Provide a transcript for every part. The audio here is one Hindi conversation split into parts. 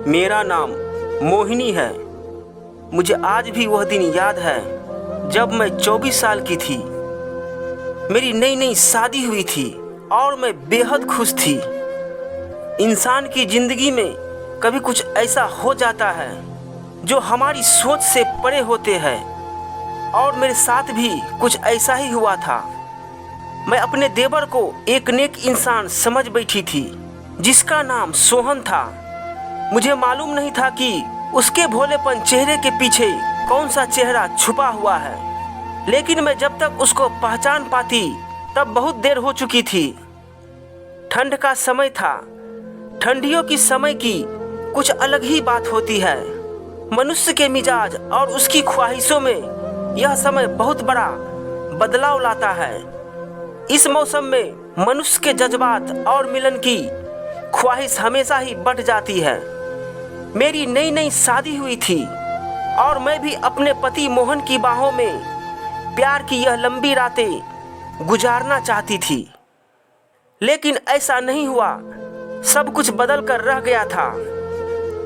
मेरा नाम मोहिनी है। मुझे आज भी वह दिन याद है जब मैं 24 साल की थी। मेरी नई नई शादी हुई थी और मैं बेहद खुश थी। इंसान की ज़िंदगी में कभी कुछ ऐसा हो जाता है जो हमारी सोच से परे होते हैं, और मेरे साथ भी कुछ ऐसा ही हुआ था। मैं अपने देवर को एक नेक इंसान समझ बैठी थी जिसका नाम सोहन था। मुझे मालूम नहीं था कि उसके भोलेपन चेहरे के पीछे कौन सा चेहरा छुपा हुआ है, लेकिन मैं जब तक उसको पहचान पाती तब बहुत देर हो चुकी थी। ठंड का समय था। ठंडियों की समय की कुछ अलग ही बात होती है। मनुष्य के मिजाज और उसकी ख्वाहिशों में यह समय बहुत बड़ा बदलाव लाता है। इस मौसम में मनुष्य के जज्बात और मिलन की ख्वाहिश हमेशा ही बढ़ जाती है। मेरी नई नई शादी हुई थी और मैं भी अपने पति मोहन की बाहों में प्यार की यह लंबी रातें गुजारना चाहती थी, लेकिन ऐसा नहीं हुआ। सब कुछ बदल कर रह गया था।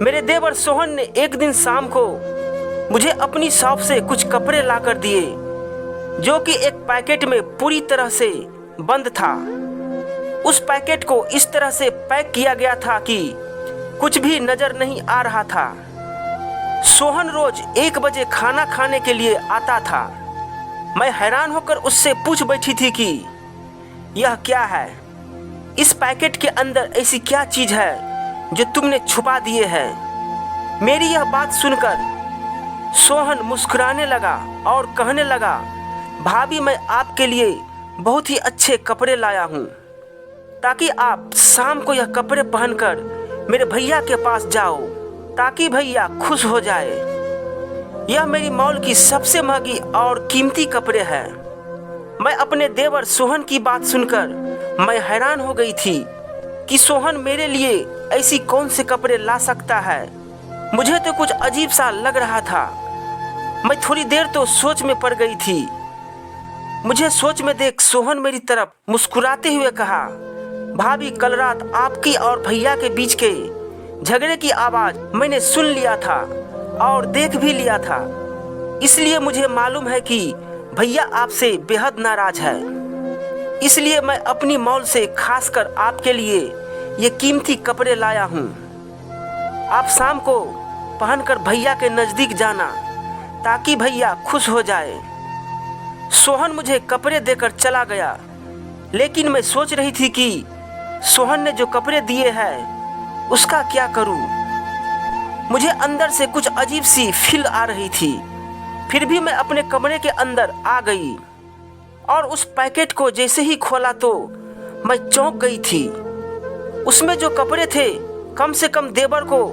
मेरे देवर सोहन ने एक दिन शाम को मुझे अपनी शॉप से कुछ कपड़े लाकर दिए, जो कि एक पैकेट में पूरी तरह से बंद था। उस पैकेट को इस तरह से पैक किया गया था कि कुछ भी नजर नहीं आ रहा था। सोहन रोज 1 बजे खाना खाने के लिए आता था। मैं हैरान होकर उससे पूछ बैठी थी कि यह क्या है? इस पैकेट के अंदर ऐसी क्या चीज है जो तुमने छुपा दिए है? मेरी यह बात सुनकर सोहन मुस्कुराने लगा और कहने लगा, भाभी, मैं आपके लिए बहुत ही अच्छे कपड़े लाया हूँ ताकि आप शाम को यह कपड़े पहनकर मेरे भैया के पास जाओ, ताकि भैया खुश हो जाए। यह मेरी मॉल की सबसे महंगी और कीमती कपड़े हैं। मैं अपने देवर सोहन की बात सुनकर मैं हैरान हो गई थी कि सोहन मेरे लिए ऐसी कौन से कपड़े ला सकता है। मुझे तो कुछ अजीब सा लग रहा था। मैं थोड़ी देर तो सोच में पड़ गई थी। मुझे सोच में देख सोहन मेरी तरफ मुस्कुराते हुए कहा, भाभी, कल रात आपकी और भैया के बीच के झगड़े की आवाज़ मैंने सुन लिया था और देख भी लिया था। इसलिए मुझे मालूम है कि भैया आपसे बेहद नाराज है। इसलिए मैं अपनी मॉल से खासकर आपके लिए ये कीमती कपड़े लाया हूँ। आप शाम को पहनकर भैया के नज़दीक जाना ताकि भैया खुश हो जाए। सोहन मुझे कपड़े देकर चला गया, लेकिन मैं सोच रही थी कि सोहन ने जो कपड़े दिए हैं उसका क्या करूं। मुझे अंदर से कुछ अजीब सी फील आ रही थी। फिर भी मैं अपने कमरे के अंदर आ गई और उस पैकेट को जैसे ही खोला तो मैं चौंक गई थी। उसमें जो कपड़े थे कम से कम देवर को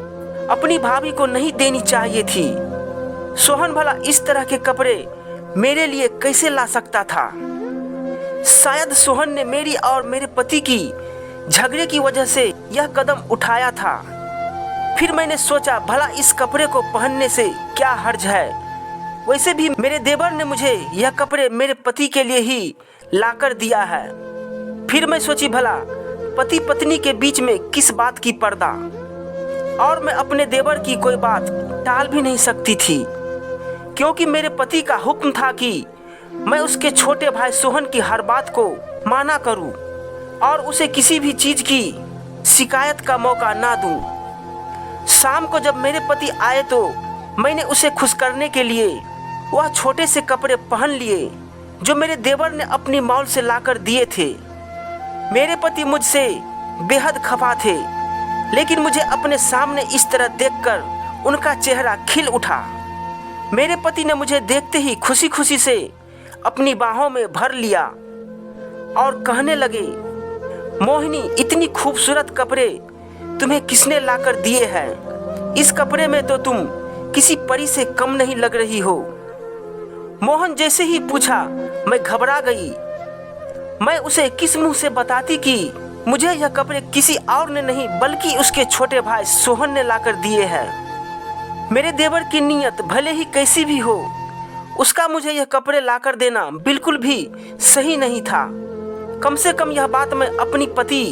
अपनी भाभी को नहीं देनी चाहिए थी। सोहन भला इस तरह के कपड़े मेरे लिए कैसे ला सकता था? शायद सोहन ने मेरी और मेरे पति की झगड़े की वजह से यह कदम उठाया था। फिर मैंने सोचा, भला इस कपड़े को पहनने से क्या हर्ज है? वैसे भी मेरे देवर ने मुझे यह कपड़े मेरे पति के लिए ही लाकर दिया है। फिर मैं सोची, भला पति पत्नी के बीच में किस बात की पर्दा, और मैं अपने देवर की कोई बात टाल भी नहीं सकती थी, क्योंकि मेरे पति का हुक्म था कि मैं उसके छोटे भाई सोहन की हर बात को माना करूं और उसे किसी भी चीज की शिकायत का मौका ना दूं। शाम को जब मेरे पति आए तो मैंने उसे खुश करने के लिए वह छोटे से कपड़े पहन लिए जो मेरे देवर ने अपनी मॉल से लाकर दिए थे। मेरे पति मुझसे बेहद खफा थे, लेकिन मुझे अपने सामने इस तरह देखकर उनका चेहरा खिल उठा। मेरे पति ने मुझे देखते ही खुशी खुशी से अपनी बाहों में भर लिया और कहने लगे, मोहिनी, इतनी खूबसूरत कपड़े तुम्हें किसने लाकर दिए हैं? इस कपड़े में तो तुम किसी परी से कम नहीं लग रही हो। मोहन जैसे ही पूछा, मैं घबरा गई। मैं उसे किस मुंह से बताती कि मुझे यह कपड़े किसी और ने नहीं बल्कि उसके छोटे भाई सोहन ने लाकर दिए हैं। मेरे देवर की नीयत भले ही कैसी भी हो, उसका मुझे यह कपड़े लाकर देना बिल्कुल भी सही नहीं था। कम से कम यह बात मैं अपनी पति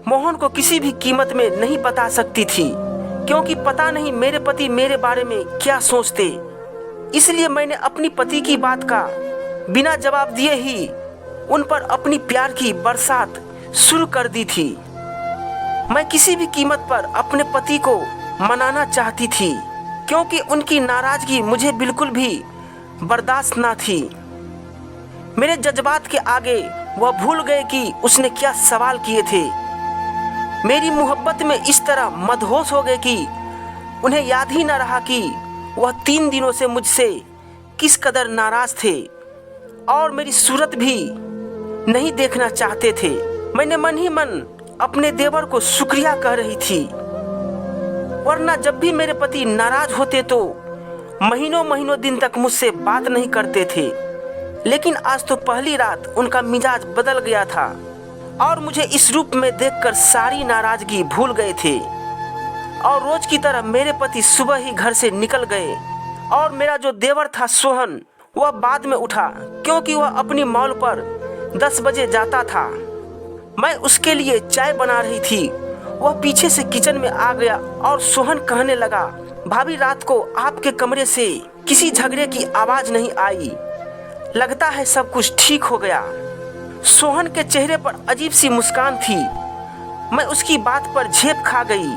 मोहन को किसी भी कीमत में नहीं बता सकती थी, क्योंकि पता नहीं मेरे पति मेरे बारे में क्या सोचते। इसलिए मैंने अपनी पति की बात का बिना जवाब दिए ही उन पर अपनी प्यार की बरसात शुरू कर दी थी। मैं किसी भी कीमत पर अपने पति को मनाना चाहती थी, क्योंकि उनकी नाराजगी मुझे बिल्कुल भी बर्दाश्त ना थी। मेरे जज्बात के आगे वह भूल गए कि उसने क्या सवाल किए थे। मेरी मोहब्बत में इस तरह मदहोश हो गए कि उन्हें याद ही न रहा कि वह 3 दिनों से मुझसे किस कदर नाराज थे और मेरी सूरत भी नहीं देखना चाहते थे। मैंने मन ही मन अपने देवर को शुक्रिया कह रही थी, वरना जब भी मेरे पति नाराज होते तो महीनों महीनों दिन तक मुझसे बात नहीं करते थे। लेकिन आज तो पहली रात उनका मिजाज बदल गया था और मुझे इस रूप में देखकर सारी नाराजगी भूल गए थे। और रोज की तरह मेरे पति सुबह ही घर से निकल गए और मेरा जो देवर था सोहन, वह बाद में उठा, क्योंकि वह अपनी मॉल पर 10 बजे जाता था। मैं उसके लिए चाय बना रही थी। वह पीछे से किचन में आ गया और सोहन कहने लगा, भाभी रात को आपके कमरे से किसी झगड़े की आवाज नहीं आई, लगता है सब कुछ ठीक हो गया। सोहन के चेहरे पर अजीब सी मुस्कान थी। मैं उसकी बात पर झेप खा गई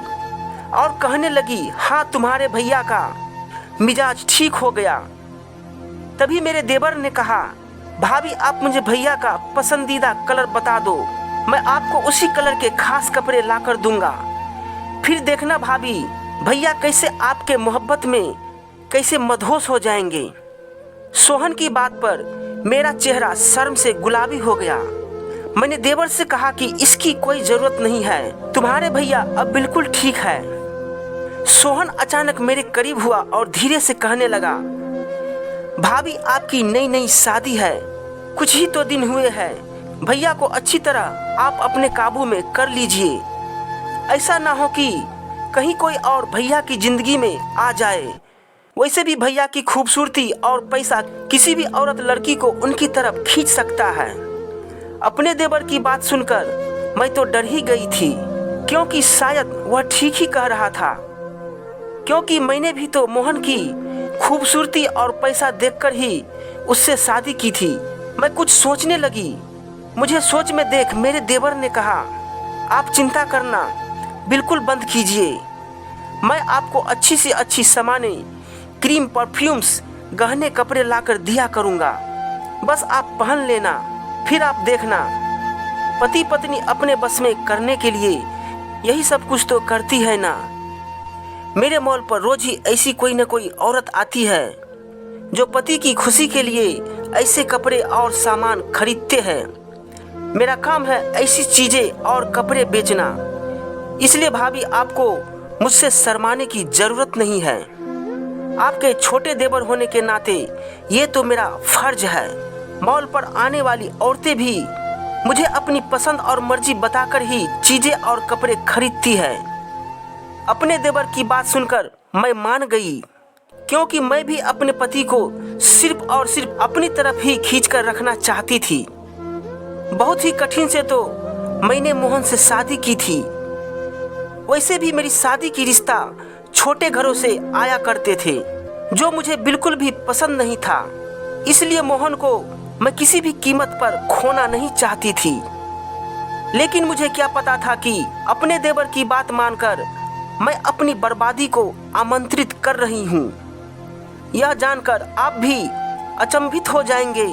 और कहने लगी, हाँ तुम्हारे भैया का मिजाज ठीक हो गया। तभी मेरे देवर ने कहा, भाभी आप मुझे भैया का पसंदीदा कलर बता दो, मैं आपको उसी कलर के खास कपड़े लाकर दूंगा। फिर देखना भाभी भैया कैसे आपके मोहब्बत में कैसे मदहोश हो जाएंगे। सोहन की बात पर मेरा चेहरा शर्म से गुलाबी हो गया। मैंने देवर से कहा कि इसकी कोई जरूरत नहीं है, तुम्हारे भैया अब बिल्कुल ठीक है। सोहन अचानक मेरे करीब हुआ और धीरे से कहने लगा, भाभी आपकी नई नई शादी है, कुछ ही तो दिन हुए हैं, भैया को अच्छी तरह आप अपने काबू में कर लीजिए। ऐसा ना हो कि कहीं कोई और भैया की जिंदगी में आ जाए। वैसे भी भैया की खूबसूरती और पैसा किसी भी औरत लड़की को उनकी तरफ खींच सकता है। अपने देवर की बात सुनकर मैं तो डर ही गई थी, क्योंकि शायद वह ठीक ही कह रहा था, क्योंकि मैंने भी तो मोहन की खूबसूरती और पैसा देखकर ही उससे शादी की थी। मैं कुछ सोचने लगी। मुझे सोच में देख मेरे देवर ने कहा, आप चिंता करना बिल्कुल बंद कीजिए, मैं आपको अच्छी से अच्छी सामानें, क्रीम, परफ्यूम्स, गहने, कपड़े लाकर दिया करूंगा, बस आप पहन लेना, फिर आप देखना। पति पत्नी अपने बस में करने के लिए यही सब कुछ तो करती है ना। मेरे मॉल पर रोज ही ऐसी कोई न कोई औरत आती है जो पति की खुशी के लिए ऐसे कपड़े और सामान खरीदते हैं। मेरा काम है ऐसी चीजें और कपड़े बेचना, इसलिए भाभी आपको मुझसे शर्माने की जरूरत नहीं है। आपके छोटे देवर होने के नाते ये तो मेरा फर्ज है। मॉल पर आने वाली औरतें भी मुझे अपनी पसंद और मर्जी बताकर ही चीजें और कपड़े खरीदती है। अपने देवर की बात सुनकर मैं मान गई, क्योंकि मैं भी अपने पति को सिर्फ और सिर्फ अपनी तरफ ही खींचकर रखना चाहती थी। बहुत ही कठिन से तो मैंने मोहन से शादी की थी। वैसे भी मेरी शादी की रिश्ता छोटे घरों से आया करते थे, जो मुझे बिल्कुल भी पसंद नहीं था। इसलिए मोहन को मैं किसी भी कीमत पर खोना नहीं चाहती थी। लेकिन मुझे क्या पता था कि अपने देवर की बात मानकर मैं अपनी बर्बादी को आमंत्रित कर रही हूँ। यह जानकर आप भी अचंभित हो जाएंगे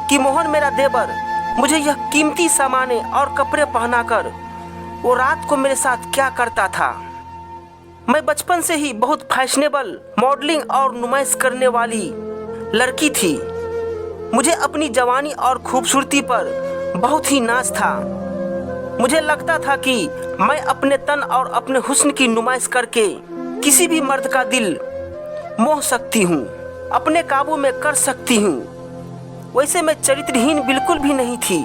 कि मोहन मेरा देवर मुझे यह कीमती सामानें और कपड़े पहनाकर वो रात को मेरे साथ क्या करता था। मैं बचपन से ही बहुत फैशनेबल, मॉडलिंग और नुमाइश करने वाली लड़की थी। मुझे अपनी जवानी और खूबसूरती पर बहुत ही नाज था। मुझे लगता था कि मैं अपने तन और अपने हुस्न की नुमाइश करके किसी भी मर्द का दिल मोह सकती हूँ, अपने काबू में कर सकती हूँ। वैसे मैं चरित्रहीन बिल्कुल भी नहीं थी।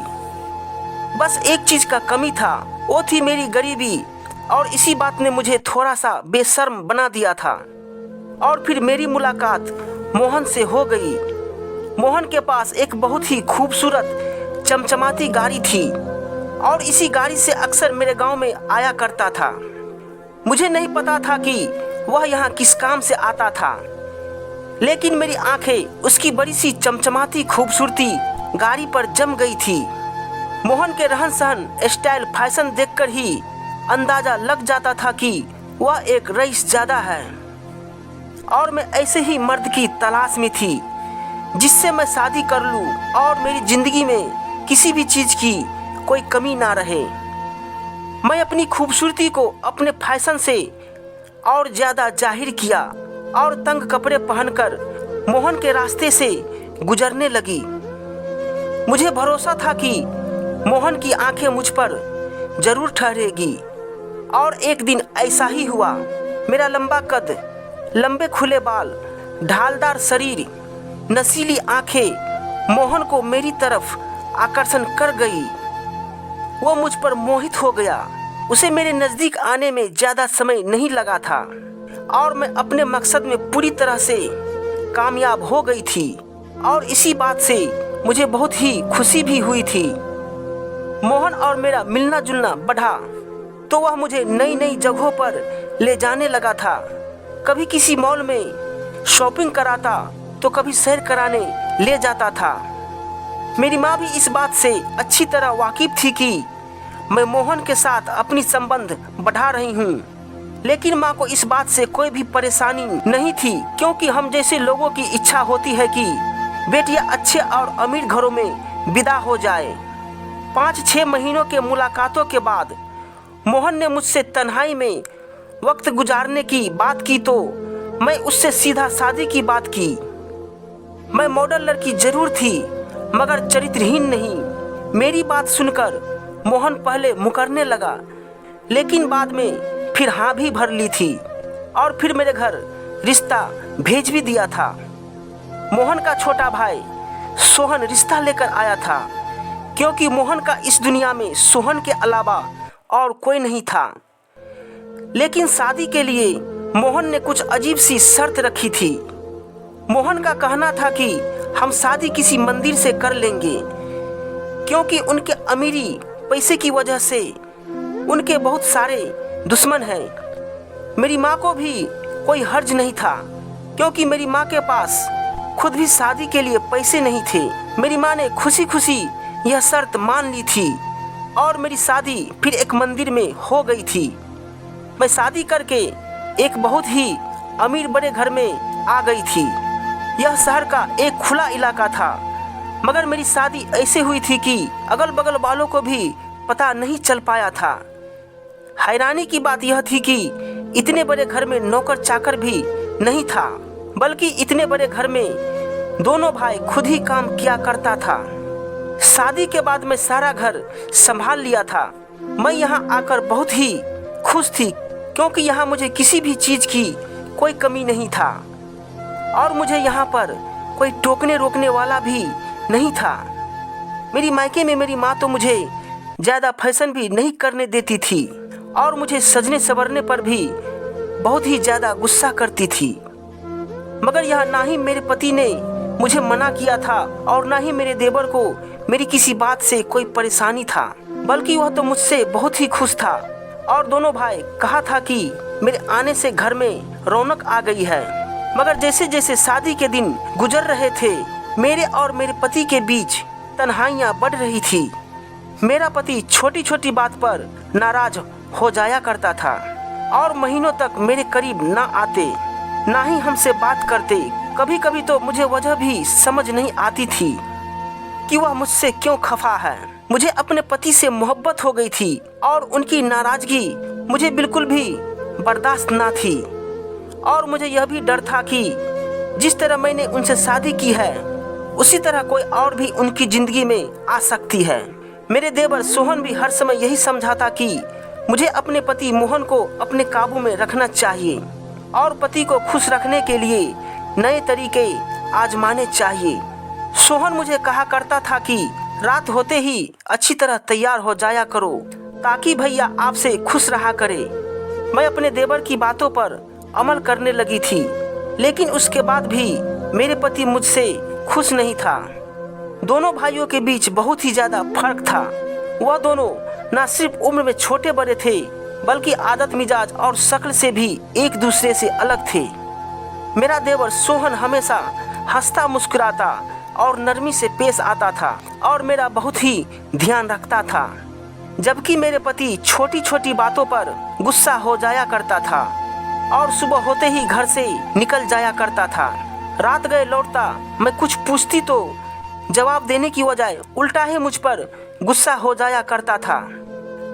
बस एक चीज का कमी था, वो थी मेरी गरीबी, और इसी बात ने मुझे थोड़ा सा बेशर्म बना दिया था। और फिर मेरी मुलाकात मोहन से हो गई। मोहन के पास एक बहुत ही खूबसूरत चमचमाती गाड़ी थी और इसी गाड़ी से अक्सर मेरे गांव में आया करता था। मुझे नहीं पता था कि वह यहाँ किस काम से आता था, लेकिन मेरी आंखें उसकी बड़ी सी चमचमाती खूबसूरती गाड़ी पर जम गई थी। मोहन के रहन सहन, स्टाइल, फैशन देखकर ही अंदाजा लग जाता था कि वह एक रईस ज़्यादा है और मैं ऐसे ही मर्द की तलाश में थी जिससे मैं शादी कर लूं और मेरी ज़िंदगी में किसी भी चीज़ की कोई कमी ना रहे। मैं अपनी खूबसूरती को अपने फैशन से और ज़्यादा जाहिर किया और तंग कपड़े पहनकर मोहन के रास्ते से गुजरने लगी। मुझे भरोसा था कि मोहन की आंखें मुझ पर जरूर ठहरेगी और एक दिन ऐसा ही हुआ। मेरा लंबा कद, लंबे खुले बाल, ढालदार शरीर, नशीली आंखें मोहन को मेरी तरफ आकर्षण कर गई। वो मुझ पर मोहित हो गया। उसे मेरे नज़दीक आने में ज़्यादा समय नहीं लगा था और मैं अपने मकसद में पूरी तरह से कामयाब हो गई थी और इसी बात से मुझे बहुत ही खुशी भी हुई थी। मोहन और मेरा मिलना जुलना बढ़ा तो वह मुझे नई नई जगहों पर ले जाने लगा था। कभी किसी मॉल में शॉपिंग कराता तो कभी सैर कराने ले जाता था। मेरी माँ भी इस बात से अच्छी तरह वाकिफ थी कि मैं मोहन के साथ अपनी संबंध बढ़ा रही हूँ, लेकिन माँ को इस बात से कोई भी परेशानी नहीं थी क्योंकि हम जैसे लोगों की इच्छा होती है कि बेटियाँ अच्छे और अमीर घरों में विदा हो जाए। 5-6 महीनों के मुलाकातों के बाद मोहन ने मुझसे तन्हाई में वक्त गुजारने की बात की तो मैं उससे सीधा शादी की बात की। मैं मॉडल लड़की जरूर थी मगर चरित्रहीन नहीं। मेरी बात सुनकर मोहन पहले मुकरने लगा, लेकिन बाद में फिर हाँ भी भर ली थी और फिर मेरे घर रिश्ता भेज भी दिया था। मोहन का छोटा भाई सोहन रिश्ता लेकर आया था क्योंकि मोहन का इस दुनिया में सोहन के अलावा और कोई नहीं था। लेकिन शादी के लिए मोहन ने कुछ अजीब सी शर्त रखी थी। मोहन का कहना था कि हम शादी किसी मंदिर से कर लेंगे क्योंकि उनके अमीरी पैसे की वजह से उनके बहुत सारे दुश्मन हैं। मेरी माँ को भी कोई हर्ज नहीं था क्योंकि मेरी माँ के पास खुद भी शादी के लिए पैसे नहीं थे। मेरी माँ ने खुशी खुशी यह शर्त मान ली थी और मेरी शादी फिर एक मंदिर में हो गई थी। मैं शादी करके एक बहुत ही अमीर बड़े घर में आ गई थी। यह शहर का एक खुला इलाका था मगर मेरी शादी ऐसे हुई थी कि अगल बगल वालों को भी पता नहीं चल पाया था। हैरानी की बात यह थी कि इतने बड़े घर में नौकर चाकर भी नहीं था, बल्कि इतने बड़े घर में दोनों भाई खुद ही काम किया करता था। शादी के बाद मैं सारा घर संभाल लिया था। मैं यहाँ आकर बहुत ही खुश थी क्योंकि यहाँ मुझे किसी भी चीज़ की कोई कमी नहीं था और मुझे यहाँ पर कोई टोकने रोकने वाला भी नहीं था। मेरी मायके में मेरी माँ तो मुझे ज़्यादा फैशन भी नहीं करने देती थी और मुझे सजने संवरने पर भी बहुत ही ज़्यादा गुस्सा करती थी। मगर यह ना ही मेरे पति ने मुझे मना किया था और ना ही मेरे देवर को मेरी किसी बात से कोई परेशानी था, बल्कि वह तो मुझसे बहुत ही खुश था और दोनों भाई कहा था कि मेरे आने से घर में रौनक आ गई है। मगर जैसे जैसे शादी के दिन गुजर रहे थे मेरे और मेरे पति के बीच तन्हाइयाँ बढ़ रही थी। मेरा पति छोटी छोटी बात पर नाराज हो जाया करता था और महीनों तक मेरे करीब ना आते, ना ही हमसे बात करते। कभी कभी तो मुझे वजह भी समझ नहीं आती थी कि वह मुझसे क्यों खफा है। मुझे अपने पति से मोहब्बत हो गई थी और उनकी नाराजगी मुझे बिल्कुल भी बर्दाश्त ना थी और मुझे यह भी डर था कि जिस तरह मैंने उनसे शादी की है उसी तरह कोई और भी उनकी ज़िंदगी में आ सकती है। मेरे देवर सोहन भी हर समय यही समझाता कि मुझे अपने पति मोहन को अपने काबू में रखना चाहिए और पति को खुश रखने के लिए नए तरीके आजमाने चाहिए। सोहन मुझे कहा करता था कि रात होते ही अच्छी तरह तैयार हो जाया करो ताकि भैया आपसे खुश रहा करे। मैं अपने देवर की बातों पर अमल करने लगी थी, लेकिन उसके बाद भी मेरे पति मुझसे खुश नहीं था। दोनों भाइयों के बीच बहुत ही ज़्यादा फर्क था। वह दोनों न सिर्फ उम्र में छोटे बड़े थे बल्कि आदत मिजाज और शक्ल से भी एक दूसरे से अलग थे। मेरा देवर सोहन हमेशा हंसता मुस्कुराता और नरमी से पेश आता था और मेरा बहुत ही ध्यान रखता था, जबकि मेरे पति छोटी छोटी बातों पर गुस्सा हो जाया करता था और सुबह होते ही घर से निकल जाया करता था। रात गए लौटता मैं कुछ पूछती तो जवाब देने की बजाय उल्टा ही मुझ पर गुस्सा हो जाया करता था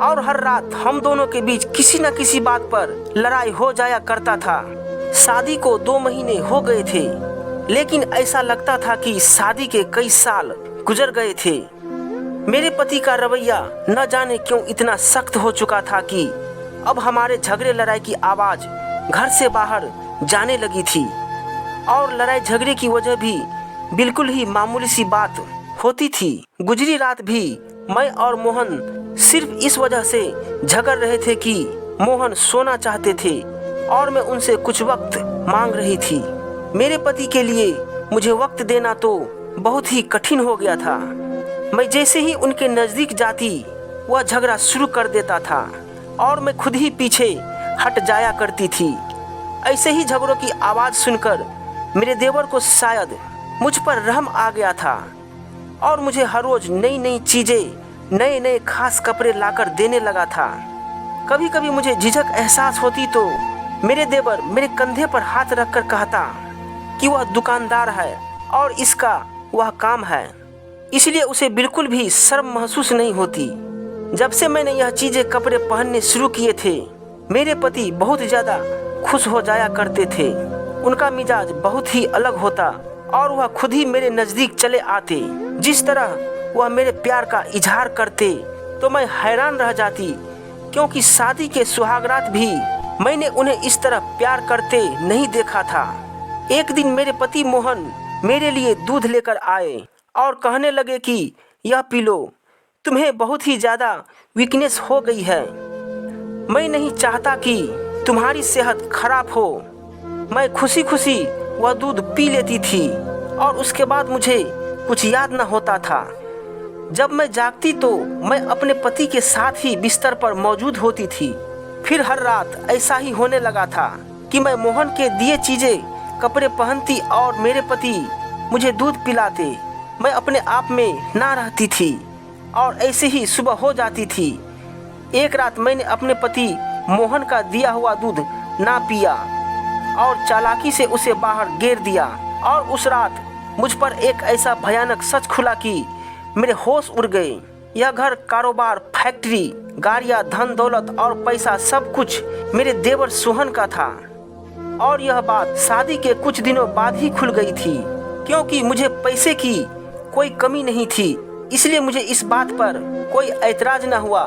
और हर रात हम दोनों के बीच किसी न किसी बात पर लड़ाई हो जाया करता था। शादी को 2 महीने हो गए थे, लेकिन ऐसा लगता था कि शादी के कई साल गुजर गए थे। मेरे पति का रवैया न जाने क्यों इतना सख्त हो चुका था कि अब हमारे झगड़े लड़ाई की आवाज़ घर से बाहर जाने लगी थी और लड़ाई झगड़े की वजह भी बिल्कुल ही मामूली सी बात होती थी। गुजरी रात भी मैं और मोहन सिर्फ इस वजह से झगड़ रहे थे कि मोहन सोना चाहते थे और मैं उनसे कुछ वक्त मांग रही थी। मेरे पति के लिए मुझे वक्त देना तो बहुत ही कठिन हो गया था। मैं जैसे ही उनके नज़दीक जाती वह झगड़ा शुरू कर देता था और मैं खुद ही पीछे हट जाया करती थी। ऐसे ही झगड़ों की आवाज़ सुनकर मेरे देवर को शायद मुझ पर रहम आ गया था और मुझे हर रोज़ नई नई चीज़ें, नए नए खास कपड़े लाकर देने लगा था। कभी कभी मुझे झिझक एहसास होती तो मेरे देवर मेरे कंधे पर हाथ रखकर कहता कि वह दुकानदार है और इसका वह काम है, इसलिए उसे बिल्कुल भी शर्म महसूस नहीं होती। जब से मैंने यह चीज़ें कपड़े पहनने शुरू किए थे, मेरे पति बहुत ज़्यादा खुश हो जाया करते थे। उनका मिजाज बहुत ही अलग होता और वह खुद ही मेरे नज़दीक चले आते। जिस तरह वह मेरे प्यार का इजहार करते तो मैं हैरान रह जाती, क्योंकि शादी के सुहागरात भी मैंने उन्हें इस तरह प्यार करते नहीं देखा था। एक दिन मेरे पति मोहन मेरे लिए दूध लेकर आए और कहने लगे कि यह पी लो, तुम्हें बहुत ही ज़्यादा वीकनेस हो गई है। मैं नहीं चाहता कि तुम्हारी सेहत खराब हो। मैं खुशी खुशी वह दूध पी लेती थी और उसके बाद मुझे कुछ याद न होता था। जब मैं जागती तो मैं अपने पति के साथ ही बिस्तर पर मौजूद होती थी। फिर हर रात ऐसा ही होने लगा था कि मैं मोहन के दिए चीज़ें कपड़े पहनती और मेरे पति मुझे दूध पिलाते। मैं अपने आप में ना रहती थी और ऐसे ही सुबह हो जाती थी। एक रात मैंने अपने पति मोहन का दिया हुआ दूध ना पिया और चालाकी से उसे बाहर गिर दिया और उस रात मुझ पर एक ऐसा भयानक सच खुला कि मेरे होश उड़ गए। यह घर, कारोबार, फैक्ट्री, गाड़ियाँ, धन दौलत और पैसा सब कुछ मेरे देवर सोहन का था और यह बात शादी के कुछ दिनों बाद ही खुल गई थी। क्योंकि मुझे पैसे की कोई कमी नहीं थी, इसलिए मुझे इस बात पर कोई ऐतराज न हुआ।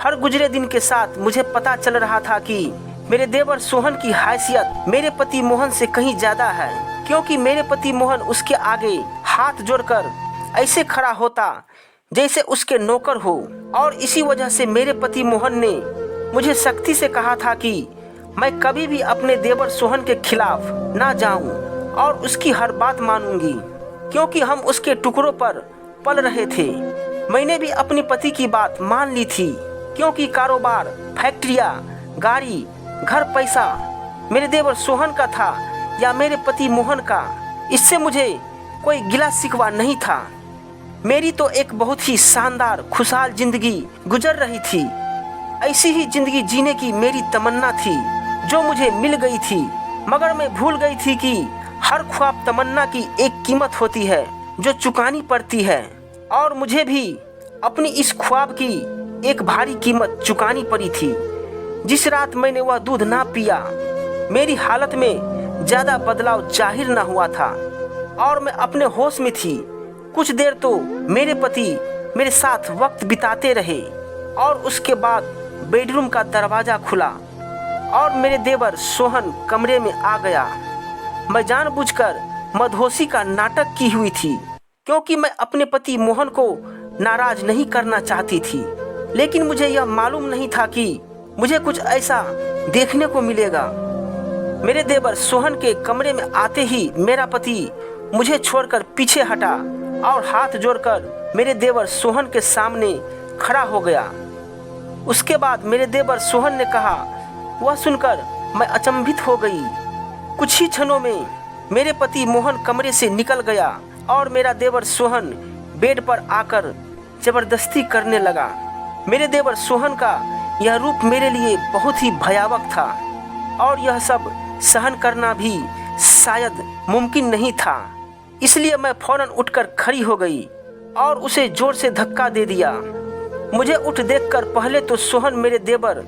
हर गुजरे दिन के साथ मुझे पता चल रहा था कि मेरे देवर सोहन की हैसियत मेरे पति मोहन से कहीं ज़्यादा है, क्योंकि मेरे पति मोहन उसके आगे हाथ जोड़कर ऐसे खड़ा होता जैसे उसके नौकर हो। और इसी वजह से मेरे पति मोहन ने मुझे सख्ती से कहा था कि मैं कभी भी अपने देवर सोहन के खिलाफ ना जाऊं और उसकी हर बात मानूंगी, क्योंकि हम उसके टुकड़ों पर पल रहे थे। मैंने भी अपने पति की बात मान ली थी, क्योंकि कारोबार, फैक्ट्रियाँ, गाड़ी, घर, पैसा मेरे देवर सोहन का था या मेरे पति मोहन का, इससे मुझे कोई गिला शिकवा नहीं था। मेरी तो एक बहुत ही शानदार खुशहाल जिंदगी गुजर रही थी। ऐसी ही जिंदगी जीने की मेरी तमन्ना थी जो मुझे मिल गई थी, मगर मैं भूल गई थी कि हर ख्वाब तमन्ना की एक कीमत होती है जो चुकानी पड़ती है, और मुझे भी अपनी इस ख्वाब की एक भारी कीमत चुकानी पड़ी थी। जिस रात मैंने वह दूध ना पिया, मेरी हालत में ज़्यादा बदलाव जाहिर न हुआ था और मैं अपने होश में थी। कुछ देर तो मेरे पति मेरे साथ वक्त बिताते रहे और उसके बाद बेडरूम का दरवाज़ा खुला और मेरे देवर सोहन कमरे में आ गया। मैं जानबूझकर मदहोशी का नाटक की हुई थी, क्योंकि मैं अपने पति मोहन को नाराज़ नहीं करना चाहती थी, लेकिन मुझे यह मालूम नहीं था कि मुझे कुछ ऐसा देखने को मिलेगा। मेरे देवर सोहन के कमरे में आते ही मेरा पति मुझे छोड़कर पीछे हटा और हाथ जोड़कर मेरे देवर सोहन के सामने खड़ा हो गया। उसके बाद मेरे देवर सोहन ने कहा। वह सुनकर मैं अचंभित हो गई। कुछ ही क्षणों में मेरे पति मोहन कमरे से निकल गया और मेरा देवर सोहन बेड पर आकर जबरदस्ती करने लगा। मेरे देवर सोहन का यह रूप मेरे लिए बहुत ही भयावह था और यह सब सहन करना भी शायद मुमकिन नहीं था। इसलिए मैं फौरन उठकर खड़ी हो गई और उसे जोर से धक्का दे दिया। मुझे उठ देखकर पहले तो सोहन मेरे देवर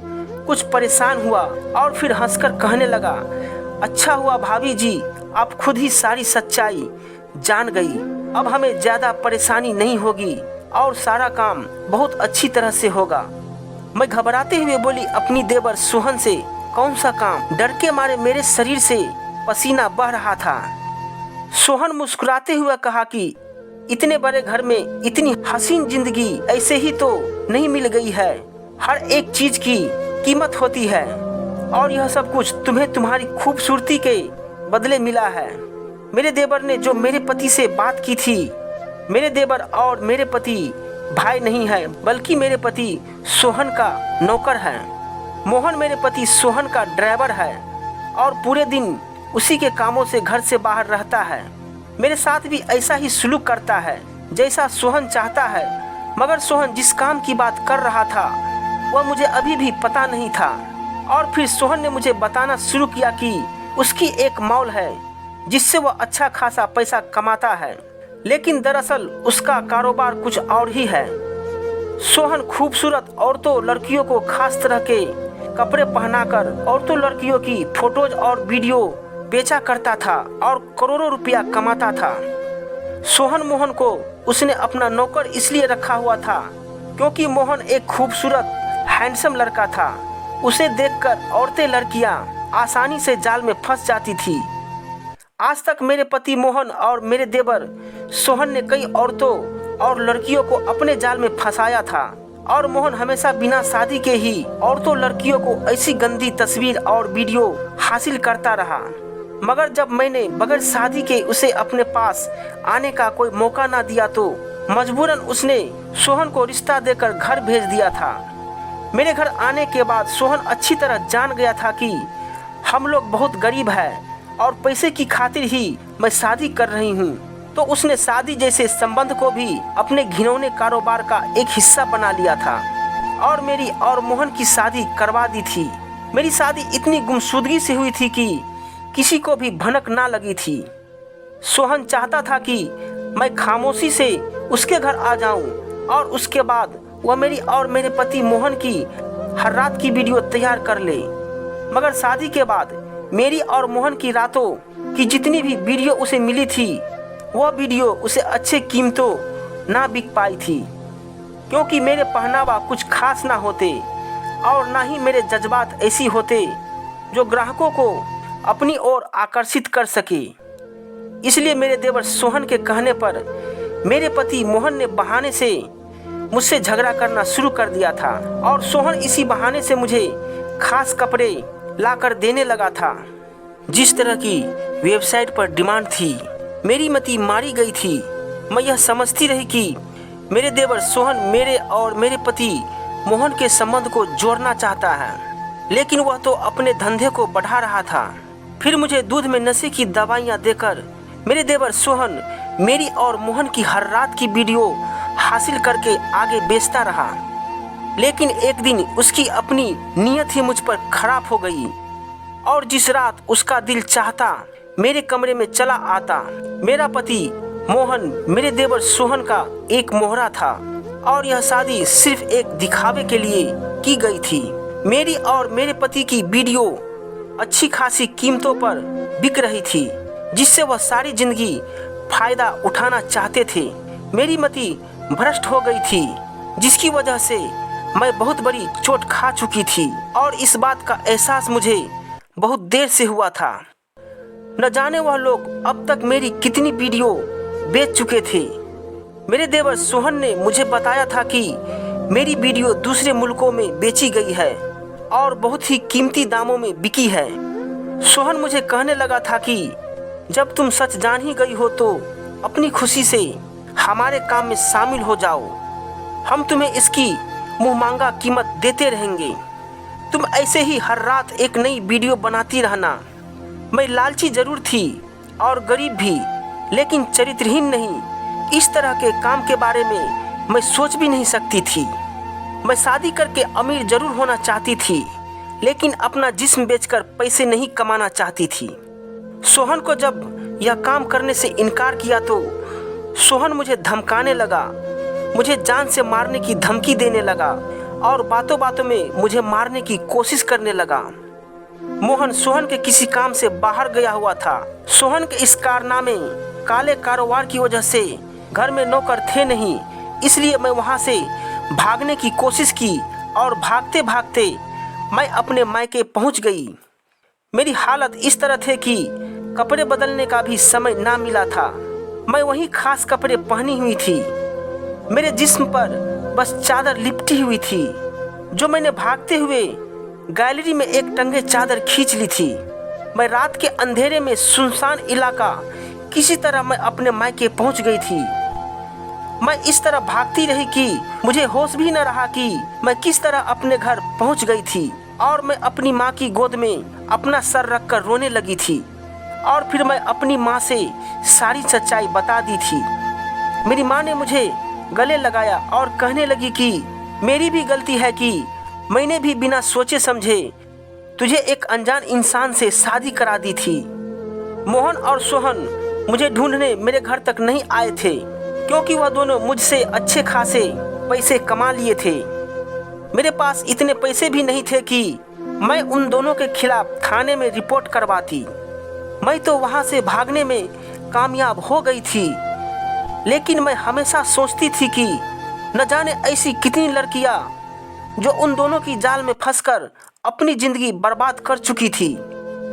कुछ परेशान हुआ और फिर हंसकर कहने लगा, अच्छा हुआ भाभी जी, आप खुद ही सारी सच्चाई जान गई। अब हमें ज़्यादा परेशानी नहीं होगी और सारा काम बहुत अच्छी तरह से होगा। मैं घबराते हुए बोली अपनी देवर सोहन से, कौन सा काम? डर के मारे मेरे शरीर से पसीना बह रहा था। सोहन मुस्कुराते हुए कहा कि इतने बड़े घर में इतनी हसीन जिंदगी ऐसे ही तो नहीं मिल गई है। हर एक चीज की कीमत होती है और यह सब कुछ तुम्हें तुम्हारी खूबसूरती के बदले मिला है। मेरे देवर ने जो मेरे पति से बात की थी, मेरे देवर और मेरे पति भाई नहीं है, बल्कि मेरे पति सोहन का नौकर है। मोहन मेरे पति सोहन का ड्राइवर है और पूरे दिन उसी के कामों से घर से बाहर रहता है। मेरे साथ भी ऐसा ही सलूक करता है जैसा सोहन चाहता है। मगर सोहन जिस काम की बात कर रहा था वह मुझे अभी भी पता नहीं था। और फिर सोहन ने मुझे बताना शुरू किया कि उसकी एक मॉल है जिससे वह अच्छा खासा पैसा कमाता है, लेकिन दरअसल उसका कारोबार कुछ और ही है। सोहन खूबसूरत औरतों लड़कियों को खास तरह के कपड़े पहनाकर औरतों लड़कियों की फोटोज और वीडियो बेचा करता था और करोड़ों रुपया कमाता था। सोहन मोहन को उसने अपना नौकर इसलिए रखा हुआ था क्योंकि मोहन एक खूबसूरत हैंडसम लड़का था। उसे देखकर औरतें लड़कियां आसानी से जाल में फंस जाती थी। आज तक मेरे पति मोहन और मेरे देवर सोहन ने कई औरतों और लड़कियों को अपने जाल में फंसाया था और मोहन हमेशा बिना शादी के ही औरतों लड़कियों को ऐसी गंदी तस्वीर और वीडियो हासिल करता रहा। मगर जब मैंने बगैर शादी के उसे अपने पास आने का कोई मौका ना दिया तो मजबूरन उसने सोहन को रिश्ता देकर घर भेज दिया था। मेरे घर आने के बाद सोहन अच्छी तरह जान गया था कि हम लोग बहुत गरीब हैं और पैसे की खातिर ही मैं शादी कर रही हूँ, तो उसने शादी जैसे संबंध को भी अपने घिनौने कारोबार का एक हिस्सा बना लिया था और मेरी और मोहन की शादी करवा दी थी। मेरी शादी इतनी गुमशुदगी से हुई थी कि किसी को भी भनक ना लगी थी। सोहन चाहता था कि मैं खामोशी से उसके घर आ जाऊं और उसके बाद वह मेरी और मेरे पति मोहन की हर रात की वीडियो तैयार कर ले। मगर शादी के बाद मेरी और मोहन की रातों की जितनी भी वीडियो उसे मिली थी, वह वीडियो उसे अच्छे कीमतों ना बिक पाई थी, क्योंकि मेरे पहनावा कुछ खास ना होते और ना ही मेरे जज्बात ऐसी होते जो ग्राहकों को अपनी ओर आकर्षित कर सके। इसलिए मेरे देवर सोहन के कहने पर मेरे पति मोहन ने बहाने से मुझसे झगड़ा करना शुरू कर दिया था और सोहन इसी बहाने से मुझे खास कपड़े लाकर देने लगा था। जिस तरह की वेबसाइट पर डिमांड थी, मेरी मति मारी गई थी। मैं यह समझती रही कि मेरे देवर सोहन मेरे और मेरे पति मोहन के संबंध को जोड़ना चाहता है, लेकिन वह तो अपने धंधे को बढ़ा रहा था। फिर मुझे दूध में नशे की दवाइयाँ देकर मेरे देवर सोहन मेरी और मोहन की हर रात की वीडियो हासिल करके आगे बेचता रहा। लेकिन एक दिन उसकी अपनी नीयत ही मुझ पर खराब हो गई और जिस रात उसका दिल चाहता मेरे कमरे में चला आता। मेरा पति मोहन मेरे देवर सोहन का एक मोहरा था और यह शादी सिर्फ एक दिखावे के लिए की गई थी। मेरी और मेरे पति की वीडियो अच्छी खासी कीमतों पर बिक रही थी, जिससे वह सारी जिंदगी फायदा उठाना चाहते थे। मेरी मति भ्रष्ट हो गई थी, जिसकी वजह से मैं बहुत बड़ी चोट खा चुकी थी और इस बात का एहसास मुझे बहुत देर से हुआ था। न जाने वह लोग अब तक मेरी कितनी वीडियो बेच चुके थे। मेरे देवर सोहन ने मुझे बताया था कि मेरी वीडियो दूसरे मुल्कों में बेची गई है और बहुत ही कीमती दामों में बिकी है। सोहन मुझे कहने लगा था कि जब तुम सच जान ही गई हो तो अपनी खुशी से हमारे काम में शामिल हो जाओ, हम तुम्हें इसकी मुंह मांगा कीमत देते रहेंगे। तुम ऐसे ही हर रात एक नई वीडियो बनाती रहना। मैं लालची जरूर थी और गरीब भी, लेकिन चरित्रहीन नहीं। इस तरह के काम के बारे में मैं सोच भी नहीं सकती थी। मैं शादी करके अमीर जरूर होना चाहती थी, लेकिन अपना जिस्म बेचकर पैसे नहीं कमाना चाहती थी। सोहन को जब यह काम करने से इनकार किया तो सोहन मुझे धमकाने लगा, मुझे जान से मारने की धमकी देने लगा और बातों बातों में मुझे मारने की कोशिश करने लगा। मोहन सोहन के किसी काम से बाहर गया हुआ था। सोहन के इस कारनामे काले कारोबार की वजह से घर में नौकर थे नहीं, इसलिए मैं वहां से भागने की कोशिश की और भागते भागते मैं अपने मायके पहुंच गई। मेरी हालत इस तरह थी कि कपड़े बदलने का भी समय ना मिला था। मैं वही खास कपड़े पहनी हुई थी। मेरे जिस्म पर बस चादर लिपटी हुई थी, जो मैंने भागते हुए गैलरी में एक टंगे चादर खींच ली थी। मैं रात के अंधेरे में सुनसान इलाका किसी तरह मैं अपने मायके पहुंच गई थी। मैं इस तरह भागती रही कि मुझे होश भी न रहा कि मैं किस तरह अपने घर पहुंच गई थी और मैं अपनी माँ की गोद में अपना सर रखकर रोने लगी थी। और फिर मैं अपनी माँ से सारी सच्चाई बता दी थी। मेरी माँ ने मुझे गले लगाया और कहने लगी कि मेरी भी गलती है कि मैंने भी बिना सोचे समझे तुझे एक अनजान इंसान से शादी करा दी थी। मोहन और सोहन मुझे ढूंढने मेरे घर तक नहीं आए थे, क्योंकि वह दोनों मुझसे अच्छे खासे पैसे कमा लिए थे। मेरे पास इतने पैसे भी नहीं थे कि मैं उन दोनों के खिलाफ थाने में रिपोर्ट करवाती। मैं तो वहां से भागने में कामयाब हो गई थी, लेकिन मैं हमेशा सोचती थी कि न जाने ऐसी कितनी लड़कियां जो उन दोनों की जाल में फंसकर अपनी जिंदगी बर्बाद कर चुकी थी।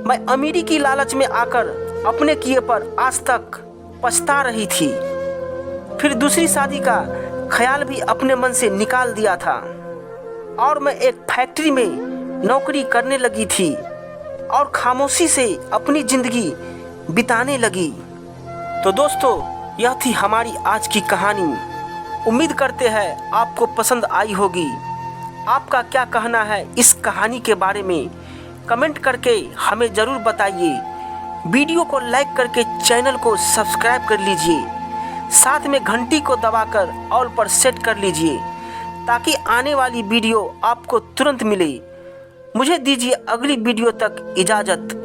मैं अमीरी की लालच में आकर अपने किए पर आज तक पछता रही थी। फिर दूसरी शादी का ख्याल भी अपने मन से निकाल दिया था और मैं एक फैक्ट्री में नौकरी करने लगी थी और खामोशी से अपनी जिंदगी बिताने लगी। तो दोस्तों, यह थी हमारी आज की कहानी। उम्मीद करते हैं आपको पसंद आई होगी। आपका क्या कहना है इस कहानी के बारे में कमेंट करके हमें ज़रूर बताइए। वीडियो को लाइक करके चैनल को सब्सक्राइब कर लीजिए, साथ में घंटी को दबाकर ऑल पर सेट कर लीजिए ताकि आने वाली वीडियो आपको तुरंत मिले। मुझे दीजिए अगली वीडियो तक इजाज़त।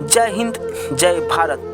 जय हिंद, जय भारत।